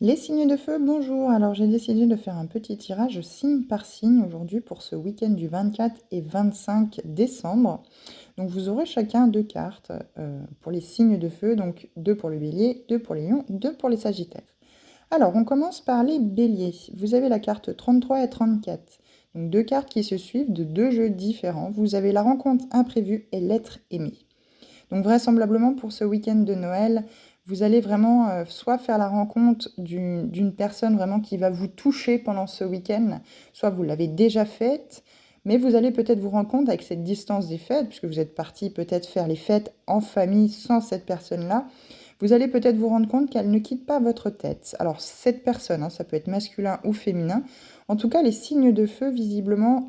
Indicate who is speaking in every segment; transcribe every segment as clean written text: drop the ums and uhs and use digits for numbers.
Speaker 1: Les signes de feu, bonjour. Alors j'ai décidé de faire un petit tirage signe par signe aujourd'hui pour ce week-end du 24 et 25 décembre. Donc vous aurez chacun deux cartes pour les signes de feu, donc deux pour le bélier, deux pour les lions, deux pour les sagittaires. Alors on commence par les béliers. Vous avez la carte 33 et 34. Donc deux cartes qui se suivent de deux jeux différents. Vous avez la rencontre imprévue et l'être aimé. Donc vraisemblablement pour ce week-end de Noël, vous allez vraiment soit faire la rencontre d'une personne vraiment qui va vous toucher pendant ce week-end, soit vous l'avez déjà faite, mais vous allez peut-être vous rendre compte avec cette distance des fêtes, puisque vous êtes parti peut-être faire les fêtes en famille sans cette personne-là, vous allez peut-être vous rendre compte qu'elle ne quitte pas votre tête. Alors cette personne, hein, ça peut être masculin ou féminin, en tout cas les signes de feu visiblement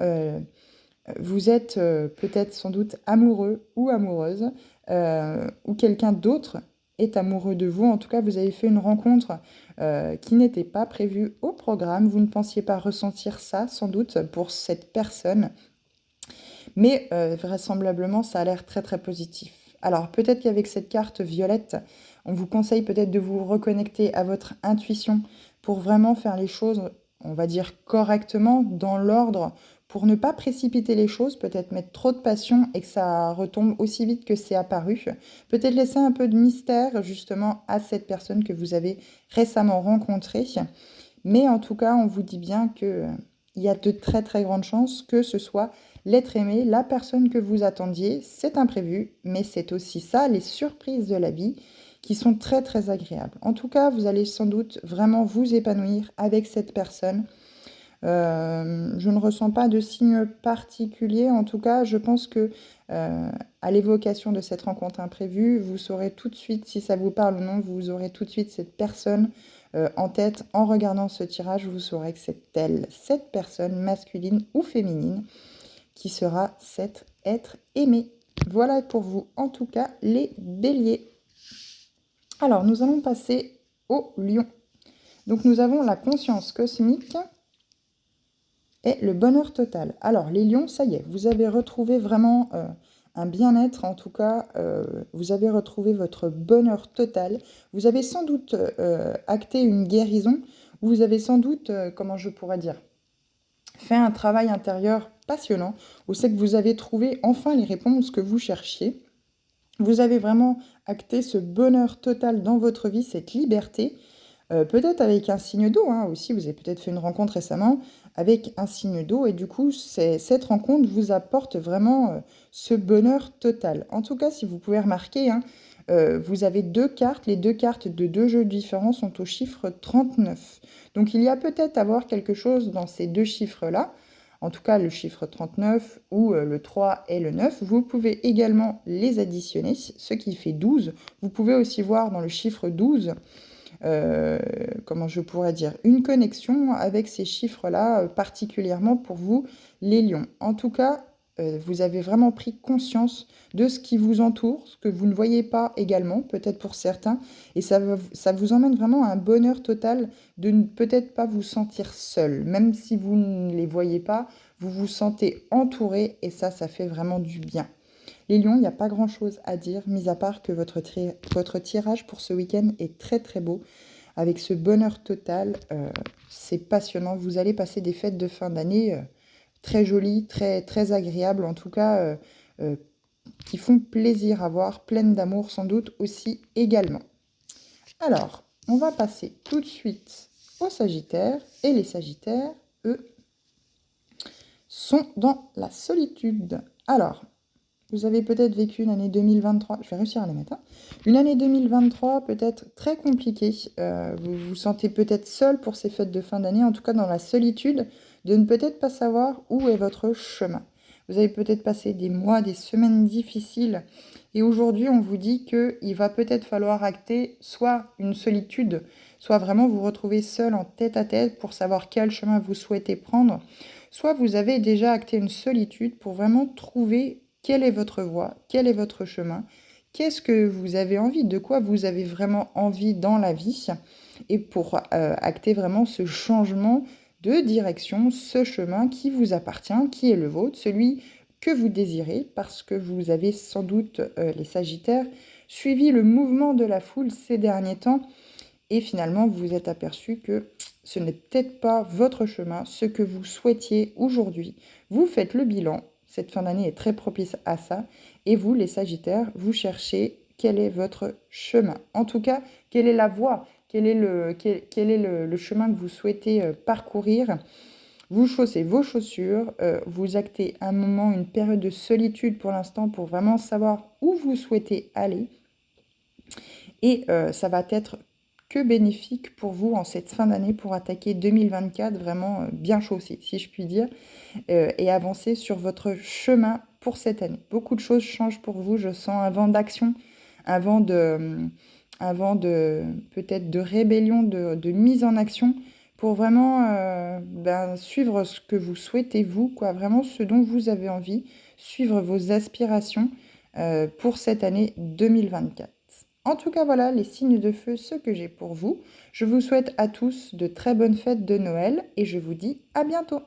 Speaker 1: vous êtes peut-être sans doute amoureux ou amoureuse, ou quelqu'un d'autre est amoureux de vous. En tout cas, vous avez fait une rencontre qui n'était pas prévue au programme. Vous ne pensiez pas ressentir ça, sans doute, pour cette personne. Mais vraisemblablement, ça a l'air très très positif. Alors peut-être qu'avec cette carte violette, on vous conseille peut-être de vous reconnecter à votre intuition pour vraiment faire les choses, on va dire correctement, dans l'ordre, pour ne pas précipiter les choses, peut-être mettre trop de passion et que ça retombe aussi vite que c'est apparu. Peut-être laisser un peu de mystère justement à cette personne que vous avez récemment rencontrée. Mais en tout cas, on vous dit bien que il y a de très très grandes chances que ce soit l'être aimé, la personne que vous attendiez. C'est imprévu, mais c'est aussi ça, les surprises de la vie, qui sont très très agréables. En tout cas, vous allez sans doute vraiment vous épanouir avec cette personne. Je ne ressens pas de signe particulier. En tout cas, je pense que à l'évocation de cette rencontre imprévue, vous saurez tout de suite si ça vous parle ou non. Vous aurez tout de suite cette personne en tête. En regardant ce tirage, vous saurez que c'est elle, cette personne masculine ou féminine, qui sera cet être aimé. Voilà pour vous, en tout cas, les béliers. Alors, nous allons passer au lion. Donc, nous avons la conscience cosmique et le bonheur total. Alors, les lions, ça y est, vous avez retrouvé vraiment un bien-être, en tout cas, vous avez retrouvé votre bonheur total. Vous avez sans doute acté une guérison, vous avez sans doute, comment je pourrais dire, fait un travail intérieur passionnant, où c'est que vous avez trouvé enfin les réponses que vous cherchiez. Vous avez vraiment acté ce bonheur total dans votre vie, cette liberté. Peut-être avec un signe d'eau hein, aussi, vous avez peut-être fait une rencontre récemment avec un signe d'eau et du coup, cette rencontre vous apporte vraiment ce bonheur total. En tout cas, si vous pouvez remarquer, hein, vous avez deux cartes, les deux cartes de deux jeux différents sont au chiffre 39. Donc il y a peut-être à voir quelque chose dans ces deux chiffres-là, en tout cas le chiffre 39 ou le 3 et le 9. Vous pouvez également les additionner, ce qui fait 12. Vous pouvez aussi voir dans le chiffre 12 comment je pourrais dire, une connexion avec ces chiffres-là, particulièrement pour vous, les lions. En tout cas, vous avez vraiment pris conscience de ce qui vous entoure, ce que vous ne voyez pas également, peut-être pour certains, et ça vous emmène vraiment à un bonheur total de ne peut-être pas vous sentir seul. Même si vous ne les voyez pas, vous vous sentez entouré, et ça fait vraiment du bien. Les lions, il n'y a pas grand-chose à dire, mis à part que votre tirage pour ce week-end est très très beau, avec ce bonheur total. C'est passionnant. Vous allez passer des fêtes de fin d'année très jolies, très, très agréables, en tout cas, qui font plaisir à voir, pleines d'amour sans doute aussi également. Alors, on va passer tout de suite aux Sagittaires, et les Sagittaires, eux, sont dans la solitude. Alors, vous avez peut-être vécu une année 2023, je vais réussir à la mettre, hein. Une année 2023 peut-être très compliquée. Vous vous sentez peut-être seul pour ces fêtes de fin d'année, en tout cas dans la solitude de ne peut-être pas savoir où est votre chemin. Vous avez peut-être passé des mois, des semaines difficiles et aujourd'hui on vous dit qu'il va peut-être falloir acter soit une solitude, soit vraiment vous retrouver seul en tête à tête pour savoir quel chemin vous souhaitez prendre, soit vous avez déjà acté une solitude pour vraiment trouver quelle est votre voie, quel est votre chemin, qu'est-ce que vous avez envie, de quoi vous avez vraiment envie dans la vie, et pour acter vraiment ce changement de direction, ce chemin qui vous appartient, qui est le vôtre, celui que vous désirez, parce que vous avez sans doute, les Sagittaires, suivi le mouvement de la foule ces derniers temps, et finalement vous vous êtes aperçu que ce n'est peut-être pas votre chemin, ce que vous souhaitiez aujourd'hui. Vous faites le bilan, cette fin d'année est très propice à ça, et vous, les Sagittaires, vous cherchez quel est votre chemin. En tout cas, quelle est la voie, quel est le chemin que vous souhaitez parcourir. Vous chaussez vos chaussures, vous actez un moment, une période de solitude pour l'instant pour vraiment savoir où vous souhaitez aller. Et ça va être que bénéfique pour vous en cette fin d'année pour attaquer 2024 vraiment bien chaussé, si je puis dire, et avancer sur votre chemin pour cette année. Beaucoup de choses changent pour vous, je sens un vent d'action, un vent de peut-être de rébellion, de mise en action pour vraiment suivre ce que vous souhaitez vous, quoi, vraiment ce dont vous avez envie, suivre vos aspirations pour cette année 2024. En tout cas, voilà les signes de feu, ce que j'ai pour vous. Je vous souhaite à tous de très bonnes fêtes de Noël et je vous dis à bientôt.